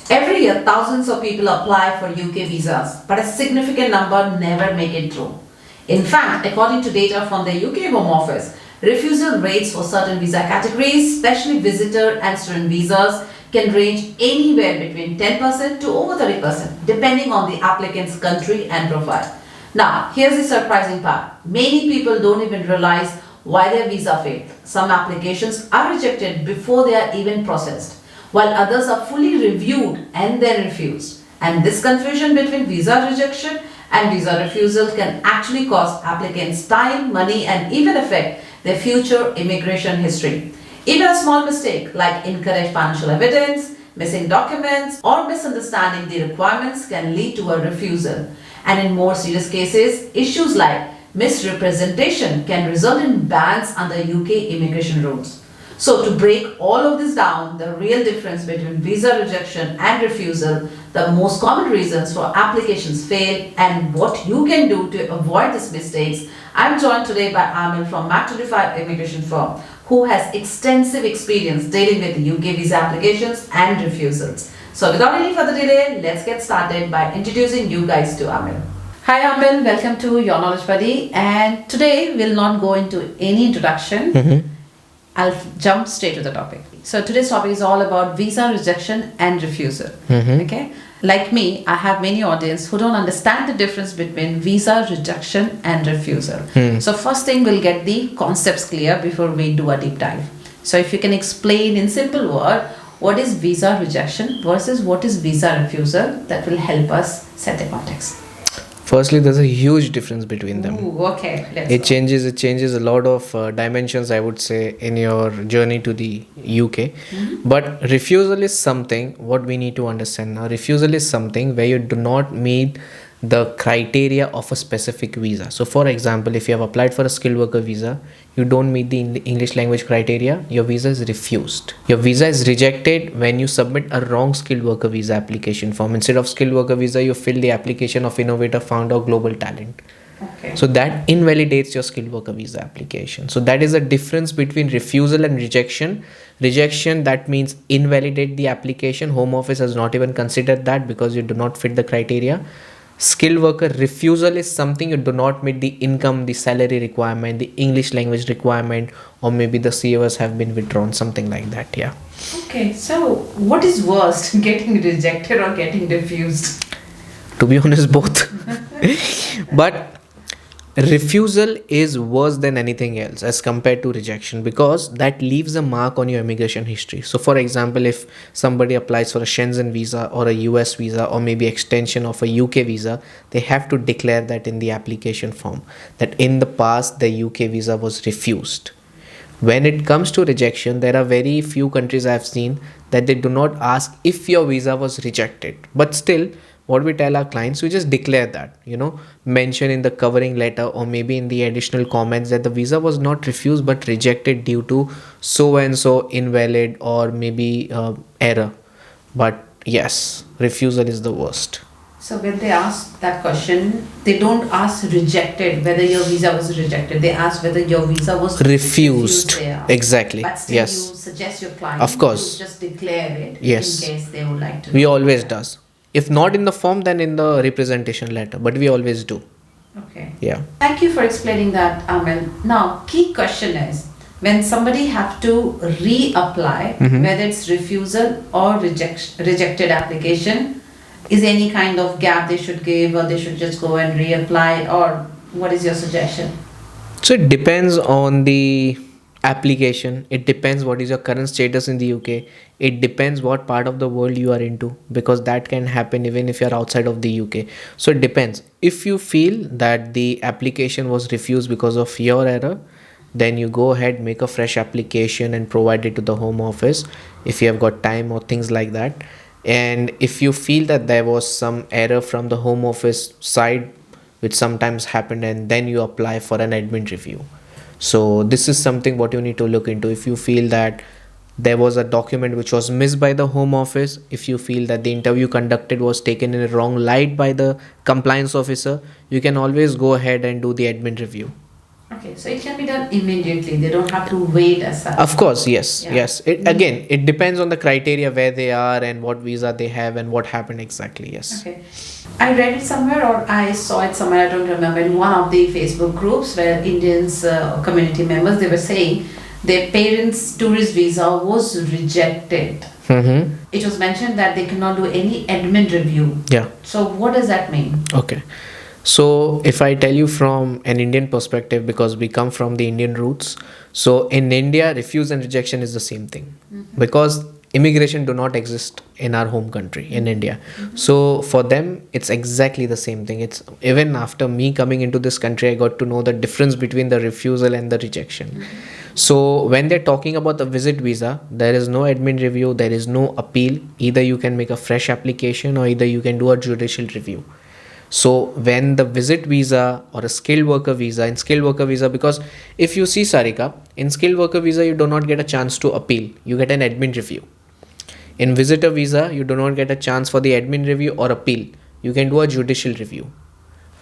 Every year, thousands of people apply for UK visas, but a significant number never make it through. In fact, according to data from the UK Home Office, refusal rates for certain visa categories, especially visitor and student visas, can range anywhere between 10% to over 30%, depending on the applicant's country and profile. Now, here's the surprising part. Many people don't even realize why their visa failed. Some applications are rejected before they are even processed, while others are fully reviewed and then refused. And this confusion between visa rejection and visa refusal can actually cost applicants time, money, and even affect their future immigration history. Even a small mistake like incorrect financial evidence, missing documents, or misunderstanding the requirements can lead to a refusal. And in more serious cases, issues like misrepresentation can result in bans under UK immigration rules. So, to break all of this down, the real difference between visa rejection and refusal, the most common reasons for applications fail, and what you can do to avoid these mistakes, I'm joined today by Amil from MAK25 Immigration Firm, who has extensive experience dealing with UK visa applications and refusals. So, without any further delay, let's get started by introducing you guys to Amil. Hi Amil, welcome to Your Knowledge Buddy, and today we'll not go into any introduction. I'll jump straight to the topic. So today's topic is all about visa rejection and refusal. Okay? Like me, I have many audience who don't understand the difference between visa rejection and refusal. So first thing, we'll get the concepts clear before we do a deep dive. So if you can explain in simple word, what is visa rejection versus what is visa refusal, that will help us set the context. Firstly, there's a huge difference between them. Ooh, okay. It changes a lot of dimensions, I would say, in your journey to the UK. But refusal is something what we need to understand now. Refusal is something where you do not meet the criteria of a specific visa. So for example, if you have applied for a skilled worker visa, you don't meet the English language criteria, your visa is refused. Your visa is rejected when you submit a wrong skilled worker visa application form. Instead of skilled worker visa, you fill the application of innovator, founder, global talent. Okay. So that invalidates your skilled worker visa application. So that is the difference between refusal and rejection. Rejection, that means invalidate the application. Home Office has not even considered that because you do not fit the criteria. Skilled worker refusal is something you do not meet the income, the salary requirement, the English language requirement, or maybe the COS have been withdrawn, something like that. Yeah. Okay, so what is worst, getting rejected or getting refused? To be honest, both. But refusal is worse than anything else as compared to rejection, because that leaves a mark on your immigration history. So for example, if somebody applies for a Shenzhen visa or a US visa or maybe extension of a UK visa, they have to declare that in the application form, that in the past the UK visa was refused. When it comes to rejection, there are very few countries I have seen that they do not ask if your visa was rejected, but still what we tell our clients, we just declare that, mention in the covering letter or maybe in the additional comments that the visa was not refused but rejected due to so and so invalid or maybe error. But yes, refusal is the worst. So when they ask that question, they don't ask rejected, whether your visa was rejected. They ask whether your visa was refused. Exactly. But still Yes. you suggest your client Of course. to just declare it Yes. in case they would like to. We always does. If not in the form, then in the representation letter. But we always do. Okay. Yeah. Thank you for explaining that, Amil. Now, key question is, when somebody have to reapply, whether it's refusal or rejected application, is any kind of gap they should give, or they should just go and reapply, or what is your suggestion? So it depends on the application. It depends what is your current status in the UK. It depends what part of the world you are into, because that can happen even if you are outside of the UK. So it depends. If you feel that the application was refused because of your error, then you go ahead, make a fresh application and provide it to the Home Office if you have got time or things like that. And if you feel that there was some error from the Home Office side, which sometimes happened, and then you apply for an admin review. So this is something what you need to look into. If you feel that there was a document which was missed by the Home Office, if you feel that the interview conducted was taken in a wrong light by the compliance officer, you can always go ahead and do the admin review. Okay, so it can be done immediately. They don't have to wait as such. Of course, yes, Yeah. yes. Again, it depends on the criteria where they are and what visa they have and what happened exactly. Yes. Okay. I read it somewhere or I saw it somewhere, I don't remember, in one of the Facebook groups where Indians, community members, they were saying their parents' tourist visa was rejected. Mm-hmm. It was mentioned that they cannot do any admin review. Yeah. So what does that mean? Okay. So if I tell you from an Indian perspective, because we come from the Indian roots, so in India, refuse and rejection is the same thing, because immigration do not exist in our home country in India. So for them, it's exactly the same thing. It's even after me coming into this country, I got to know the difference between the refusal and the rejection. So when they're talking about the visit visa, there is no admin review, there is no appeal. Either you can make a fresh application or either you can do a judicial review. So when the visit visa or a skilled worker visa, in skilled worker visa, because if you see, Sarika, in skilled worker visa you do not get a chance to appeal, you get an admin review. In visitor visa you do not get a chance for the admin review or appeal, you can do a judicial review.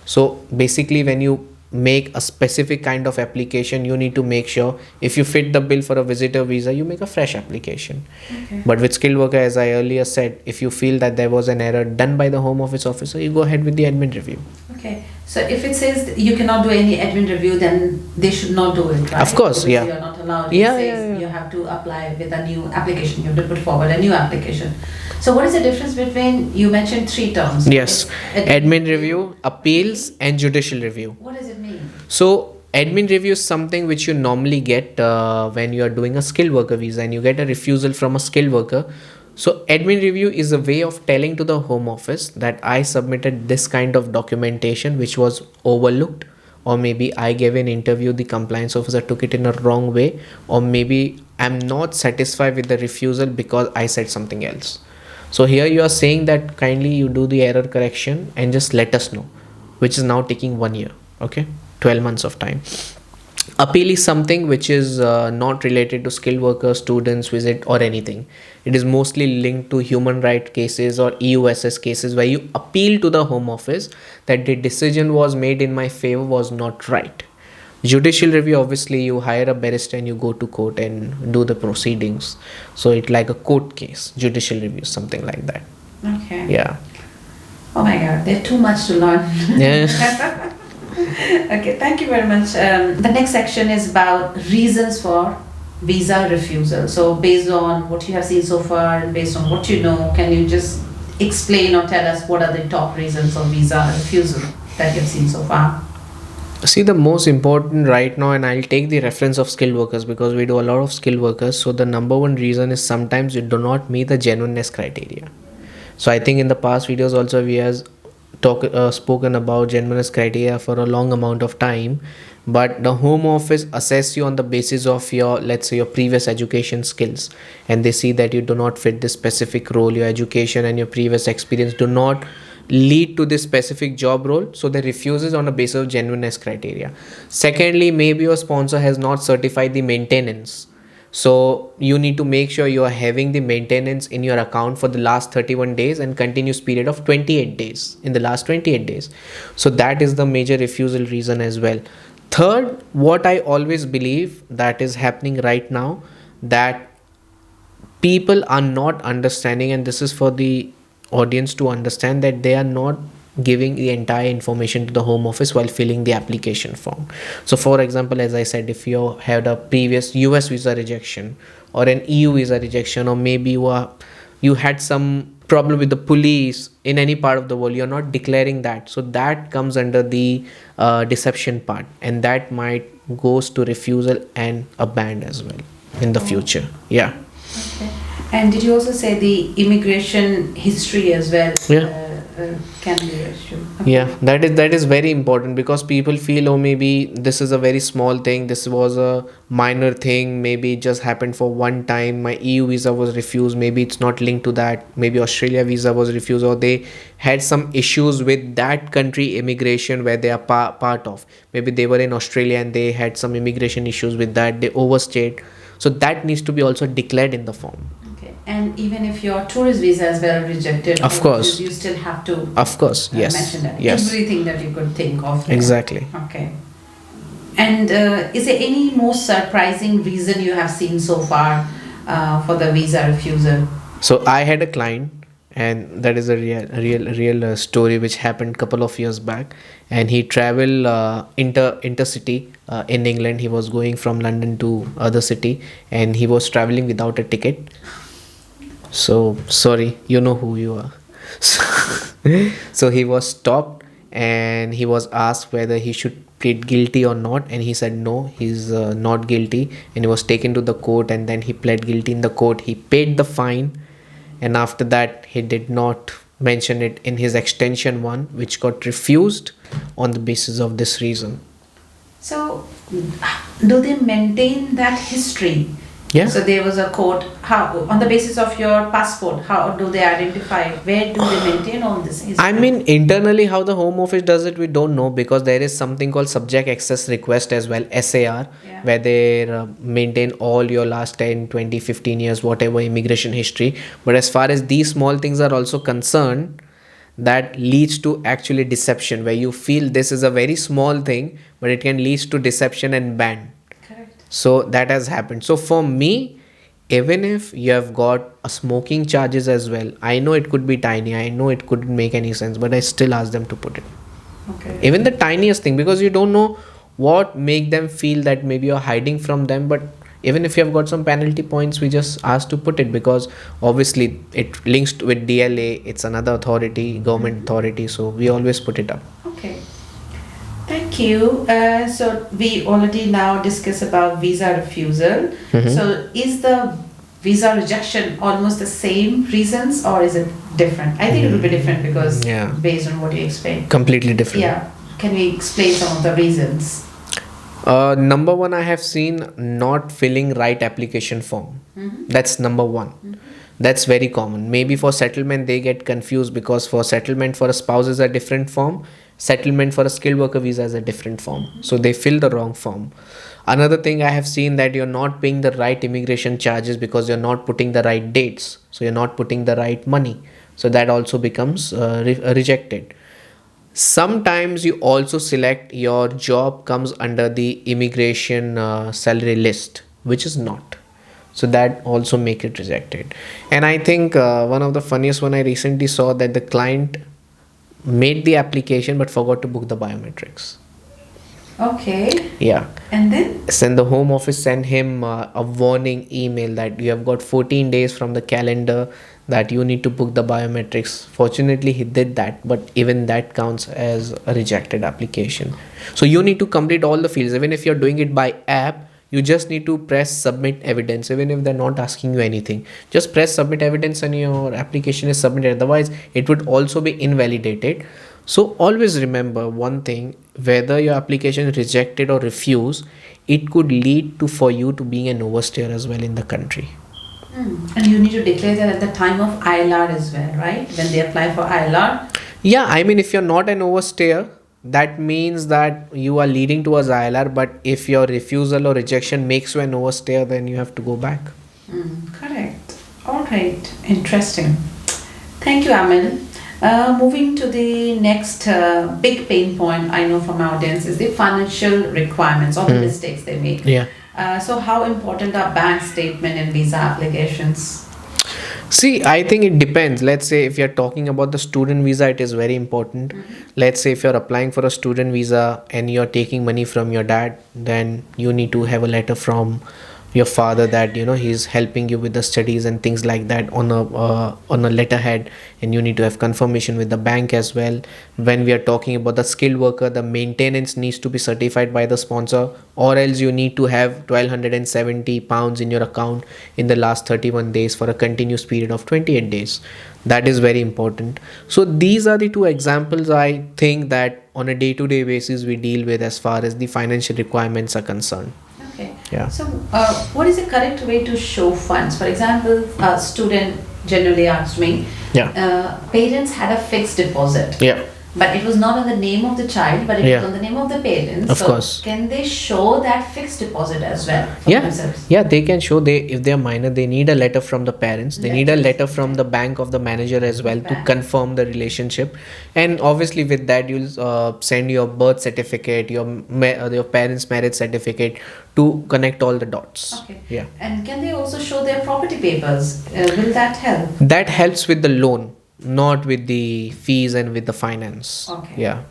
So basically when you make a specific kind of application, you need to make sure if you fit the bill for a visitor visa, you make a fresh application. Okay. But with skilled worker, as I earlier said, if you feel that there was an error done by the home office officer, you go ahead with the admin review. Okay. So if it says that you cannot do any admin review, then they should not do it, right? Of course, Because yeah. you are not allowed. Yeah, It says yeah, yeah. you have to apply with a new application. You have to put forward a new application. So what is the difference between, you mentioned three terms. Yes, It's admin review, appeals and judicial review. What does it mean? So admin review is something which you normally get when you are doing a skilled worker visa and you get a refusal from a skilled worker. So admin review is a way of telling to the home office that I submitted this kind of documentation which was overlooked, or maybe I gave an interview, the compliance officer took it in a wrong way, or maybe I'm not satisfied with the refusal because I said something else. So here you are saying that kindly you do the error correction and just let us know, which is now taking 1 year. Okay, 12 months of time. Appeal is something which is not related to skilled workers, students, visit or anything. It is mostly linked to human right cases or EUSS cases where you appeal to the home office that the decision was made in my favor was not right. Judicial review, obviously you hire a barrister and you go to court and do the proceedings. So it's like a court case. Judicial review, something like that. Okay. Yeah. Oh my God, there's too much to learn. Yeah. Okay, thank you very much. The next section is about reasons for visa refusal. So based on what you have seen so far and based on what you know, can you just explain or tell us what are the top reasons of visa refusal that you've seen so far? See, the most important right now, and I'll take the reference of skilled workers because we do a lot of skilled workers. So the number one reason is sometimes you do not meet the genuineness criteria. So I think in the past videos also we has spoken about genuineness criteria for a long amount of time, but the home office assess you on the basis of your, let's say, your previous education skills, and they see that you do not fit this specific role, your education and your previous experience do not lead to this specific job role, so they refuses on the basis of genuineness criteria. Secondly, maybe your sponsor has not certified the maintenance. So you need to make sure you are having the maintenance in your account for the last 31 days and continuous period of 28 days in the last 28 days. So that is the major refusal reason as well. Third, what I always believe that is happening right now, that people are not understanding, and this is for the audience to understand, that they are not giving the entire information to the home office while filling the application form. So for example, as I said, if you had a previous US visa rejection or an EU visa rejection, or maybe you had some problem with the police in any part of the world, you're not declaring that. So that comes under the deception part, and that might goes to refusal and a ban as well in the future. Yeah. Okay. And did you also say the immigration history as well? Yeah. Can be an issue. Okay. Yeah, that is very important, because people feel, oh, maybe this is a very small thing, this was a minor thing, maybe it just happened for one time, my EU visa was refused, maybe it's not linked to that, maybe Australia visa was refused, or they had some issues with that country immigration where they are part of. Maybe they were in Australia and they had some immigration issues with that, they overstayed. So that needs to be also declared in the form. Okay. And even if your tourist visa is well rejected, Of course. you still have to Of course, yes. mention that. Yes. Everything that you could think of. Exactly. Okay. And is there any most surprising reason you have seen so far for the visa refusal? So I had a client, and that is a real story which happened couple of years back. And he traveled intercity in England. He was going from London to other city, and he was traveling without a ticket. So sorry, you know who you are. So he was stopped, and he was asked whether he should plead guilty or not, and he said no, he's not guilty. And he was taken to the court, and then he pled guilty in the court. He paid the fine, and after that he did not mention it in his extension one, which got refused on the basis of this reason. So, do they maintain that history? Yeah. So there was a court. How, on the basis of your passport, how do they identify? Where do they maintain all this history? I mean, internally how the Home Office does it, we don't know, because there is something called Subject Access Request as well, SAR, Yeah. where they maintain all your last 10, 20, 15 years, whatever immigration history. But as far as these small things are also concerned, that leads to actually deception, where you feel this is a very small thing, but it can lead to deception and ban. Correct. So that has happened. So for me, even if you have got a smoking charges as well, I know it could be tiny, I know it couldn't make any sense, but I still ask them to put it. Okay. Even the tiniest thing, because you don't know what make them feel that maybe you're hiding from them. But even if you have got some penalty points, we just ask to put it, because obviously it links with DLA, it's another authority, government authority, so we always put it up. Okay. Thank you. So we already now discussed about visa refusal. Mhm. So is the visa rejection almost the same reasons, or is it different? I think it will be different because Yeah. based on what you explained. Completely different. Yeah. Can we explain some of the reasons? Number one, I have seen not filling right application form. Mhm. That's number one. That's very common. Maybe for settlement they get confused, because for settlement for a spouse is a different form, settlement for a skilled worker visa is a different form. So they fill the wrong form. Another thing I have seen, that you're not paying the right immigration charges because you're not putting the right dates. So you're not putting the right money. So that also becomes rejected. Sometimes you also select your job comes under the immigration salary list, which is not. So that also make it rejected. And I think one of the funniest one I recently saw, that the client made the application but forgot to book the biometrics. Okay. Yeah. And then? Then the Home Office sent him a warning email that you have got 14 days from the calendar that you need to book the biometrics. Fortunately, he did that, but even that counts as a rejected application. So you need to complete all the fields. Even if you're doing it by app, you just need to press submit evidence. Even if they're not asking you anything, just press submit evidence and your application is submitted. Otherwise, it would also be invalidated. So always remember one thing, whether your application is rejected or refused, it could lead to for you to being an overstayer as well in the country. And you need to declare that at the time of ILR as well, right? When they apply for ILR. Yeah, I mean, if you're not an overstayer, that means that you are leading towards ILR. But if your refusal or rejection makes you an overstayer, then you have to go back. Correct. All right. Interesting. Thank you, Amil. Moving to the next big pain point I know from our audience is the financial requirements or the mistakes they make. Yeah. So how important are bank statement and visa applications? See, I think it depends. Let's say if you're talking about the student visa, it is very important. Let's say if you're applying for a student visa and you're taking money from your dad, then you need to have a letter from your father that he's helping you with the studies and things like that on a letterhead, and you need to have confirmation with the bank as well. When we are talking about the skilled worker, the maintenance needs to be certified by the sponsor, or else you need to have £1,270 in your account in the last 31 days for a continuous period of 28 days. That is very important. So these are the two examples I think that on a day-to-day basis we deal with as far as the financial requirements are concerned. Okay. Yeah. So, what is the correct way to show funds? For example, a student generally asked me, Yeah. parents had a fixed deposit. Yeah. But it was not on the name of the child, but it Yeah. was on the name of the parents. Of course. Can they show that fixed deposit as well for Yeah, themselves? yeah, they can show, they if they are minor, they need a letter from the parents. They need a Letters, letter from okay. the bank of the manager as well to Bank. confirm the relationship. And obviously, with that, you'll send your birth certificate, your parents' marriage certificate to connect all the dots. Okay. Yeah, And can they also show their property papers? Will that help? that helps with the loan, not with the fees and with the finance. Okay. Yeah,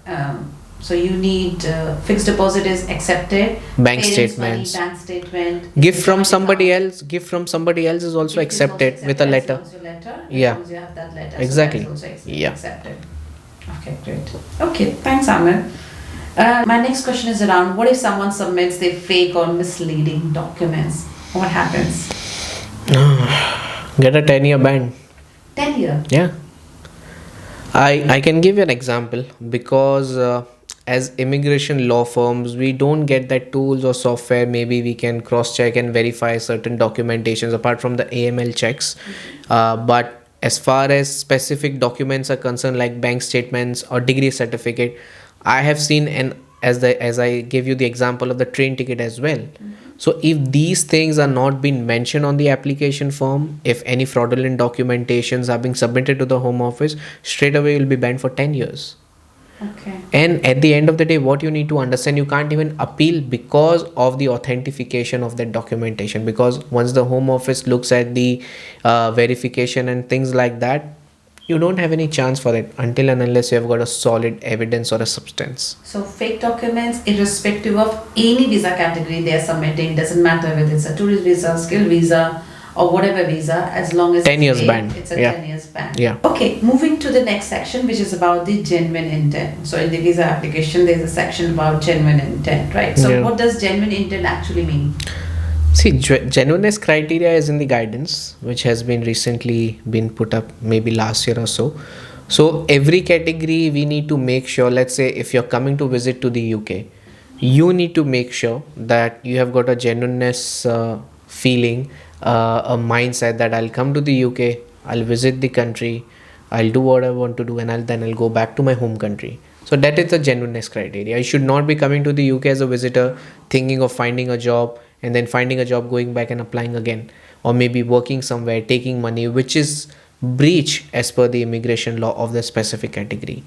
So you need fixed deposit is accepted. bank Parents' statements. money, bank statement. Gift from joint somebody account. else. Gift from somebody else is also Gift is also accepted with a accepted letter. As long as your letter. Yeah. As long as you have that letter. Exactly. So that is also Yeah. accepted. Okay, great. Okay, thanks, Amil. My next question is around what if someone submits their fake or misleading documents? What happens? Get a 10-year ban. 10 year. Yeah. I can give you an example because as immigration law firms, we don't get that tools or software. Maybe we can cross check and verify certain documentations apart from the AML checks. But as far as specific documents are concerned, like bank statements or degree certificate, I have seen, and as I gave you the example of the train ticket as well. So if these things are not being mentioned on the application form, if any fraudulent documentations are being submitted to the Home Office, straight away you'll be banned for 10 years. Okay. And at the end of the day, what you need to understand, you can't even appeal because of the authentication of that documentation. Because once the Home Office looks at the verification and things like that, you don't have any chance for it until and unless you have got a solid evidence or a substance. So fake documents, irrespective of any visa category they are submitting, doesn't matter whether it's a tourist visa, skill visa, or whatever visa, as long as 10 it's years fake, ban. it's a Yeah. 10 years ban. Yeah. Okay, moving to the next section, which is about the genuine intent. So in the visa application, there's a section about genuine intent, right? So Yeah. what does genuine intent actually mean? See, genuineness criteria is in the guidance, which has been recently been put up maybe last year or so. So every category we need to make sure, let's say if you're coming to visit to the UK, you need to make sure that you have got a genuineness feeling, a mindset that I'll come to the UK, I'll visit the country, I'll do what I want to do, and I'll go back to my home country. So that is the genuineness criteria. You should not be coming to the UK as a visitor, thinking of finding a job, and then finding a job, going back and applying again, or maybe working somewhere, taking money, which is breach as per the immigration law of the specific category.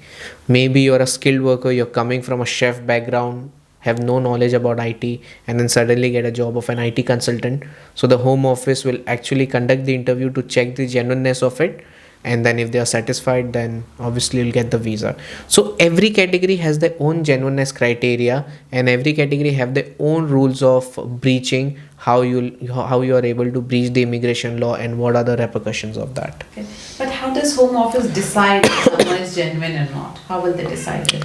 Maybe you're a skilled worker, you're coming from a chef background, have no knowledge about IT, and then suddenly get a job of an IT consultant. So the Home Office will actually conduct the interview to check the genuineness of it, and then if they are satisfied, then obviously you'll get the visa. So every category has their own genuineness criteria, and every category have their own rules of breaching, how you are able to breach the immigration law, and what are the repercussions of that. Okay. But how does Home Office decide if someone is genuine or not? How will they decide it?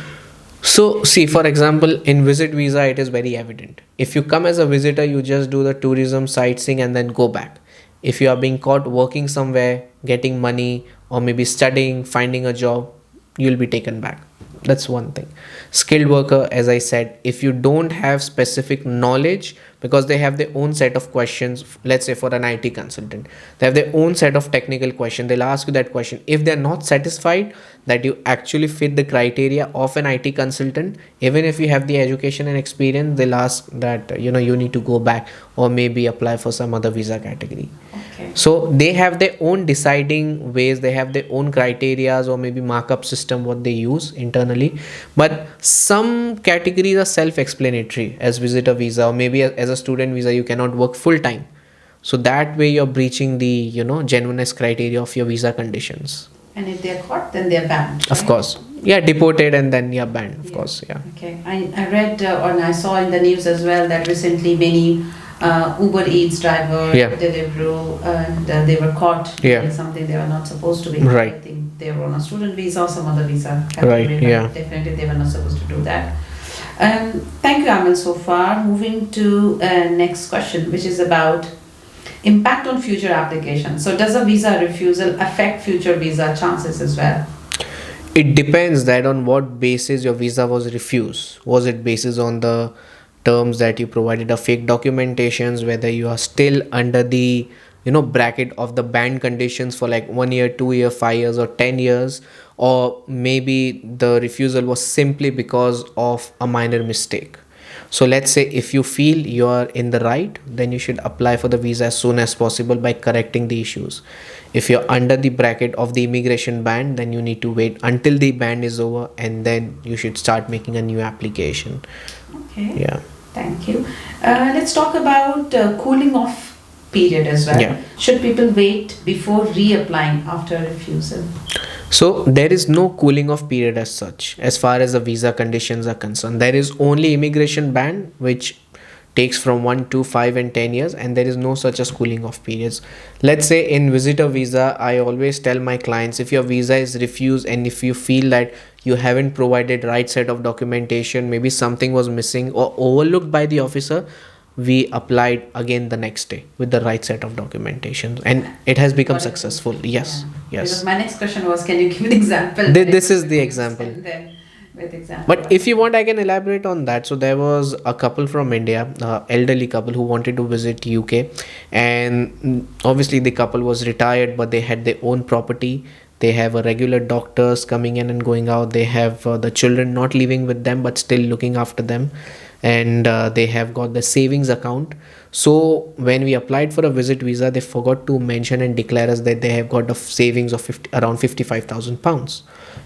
So see, for example, in visit visa, it is very evident. If you come as a visitor, you just do the tourism sightseeing and then go back. If you are being caught working somewhere, getting money, or maybe studying, finding a job, you'll be taken back. That's one thing. Skilled worker, as I said, if you don't have specific knowledge, because they have their own set of questions, let's say for an IT consultant, they have their own set of technical questions. They'll ask you that question. If they're not satisfied that you actually fit the criteria of an IT consultant, even if you have the education and experience, they'll ask that you need to go back or maybe apply for some other visa category. Okay. So they have their own deciding ways, they have their own criterias or maybe markup system what they use internally. But some categories are self-explanatory, as visitor visa, or maybe as a student visa you cannot work full time. So that way you're breaching the genuineness criteria of your visa conditions. And if they're caught, then they're banned. Of right? course. Yeah, deported and then you're banned, of Yeah. course. Yeah. Okay. I read or I saw in the news as well that recently many Uber Eats driver, Yeah. Deliveroo, and they were caught Yeah. doing something they were not supposed to be. Right. I think they were on a student visa or some other visa. Right, but yeah. Definitely they were not supposed to do that. Thank you, Amil, so far. Moving to next question, which is about impact on future applications. So does a visa refusal affect future visa chances as well? It depends that on what basis your visa was refused. Was it basis on the terms that you provided a fake documentations, whether you are still under the bracket of the banned conditions for like 1 year, 2 year, 5 years, or 10 years, or maybe the refusal was simply because of a minor mistake. So let's say if you feel you're in the right, then you should apply for the visa as soon as possible by correcting the issues. If you're under the bracket of the immigration ban, then you need to wait until the ban is over, and then you should start making a new application. Okay. Yeah. Thank you. Let's talk about cooling off period as well. Yeah. Should people wait before reapplying after refusal? So there is no cooling off period as such as far as the visa conditions are concerned. There is only immigration ban, which takes from 1 to 5 and 10 years, and there is no such as cooling off periods. Let's say in visitor visa, I always tell my clients, if your visa is refused and if you feel that you haven't provided right set of documentation, maybe something was missing or overlooked by the officer, we applied again the next day with the right set of documentation, and it has become successful. Yes. Yeah. Yes. Because my next question was, can you give an example? This is the example. And then with example. But if you want, I can elaborate on that. So there was a couple from India, elderly couple who wanted to visit UK, and obviously the couple was retired, but they had their own property. They have a regular doctors coming in and going out. They have the children not living with them, but still looking after them, and they have got the savings account. So when we applied for a visit visa, they forgot to mention and declare us that they have got a savings of around £55,000,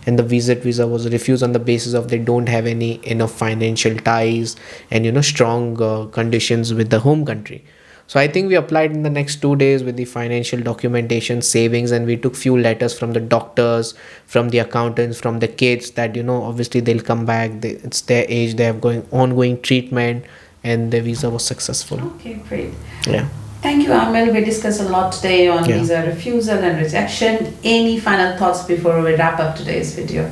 and the visit visa was refused on the basis of they don't have any enough financial ties and strong conditions with the home country. So I think we applied in the next 2 days with the financial documentation, savings, and we took few letters from the doctors, from the accountants, from the kids that obviously they'll come back. It's their age, they have ongoing treatment, and the visa was successful. Okay, great. Yeah. Thank you, Amil. We discussed a lot today on visa refusal and rejection. Any final thoughts before we wrap up today's video?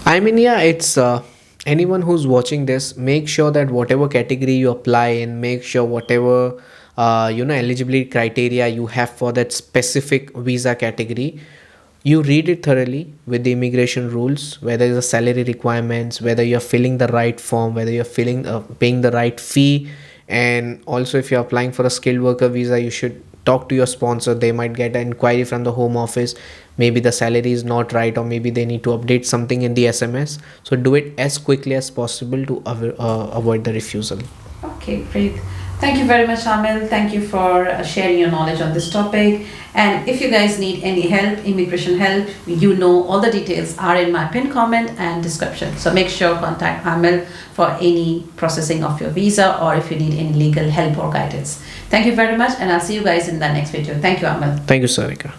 I mean, it's anyone who's watching this, make sure that whatever category you apply in, make sure whatever eligibility criteria you have for that specific visa category, you read it thoroughly with the immigration rules, whether the salary requirements, whether you're filling the right form, whether you're paying the right fee. And also, if you're applying for a skilled worker visa, you should talk to your sponsor. They might get an inquiry from the home office. Maybe the salary is not right, or maybe they need to update something in the SMS. So do it as quickly as possible to avoid the refusal. Okay, great. Thank you very much, Amil. Thank you for sharing your knowledge on this topic. And if you guys need any help, immigration help, all the details are in my pinned comment and description. So make sure contact Amil for any processing of your visa, or if you need any legal help or guidance. Thank you very much, and I'll see you guys in the next video. Thank you, Amil. Thank you, Sarika.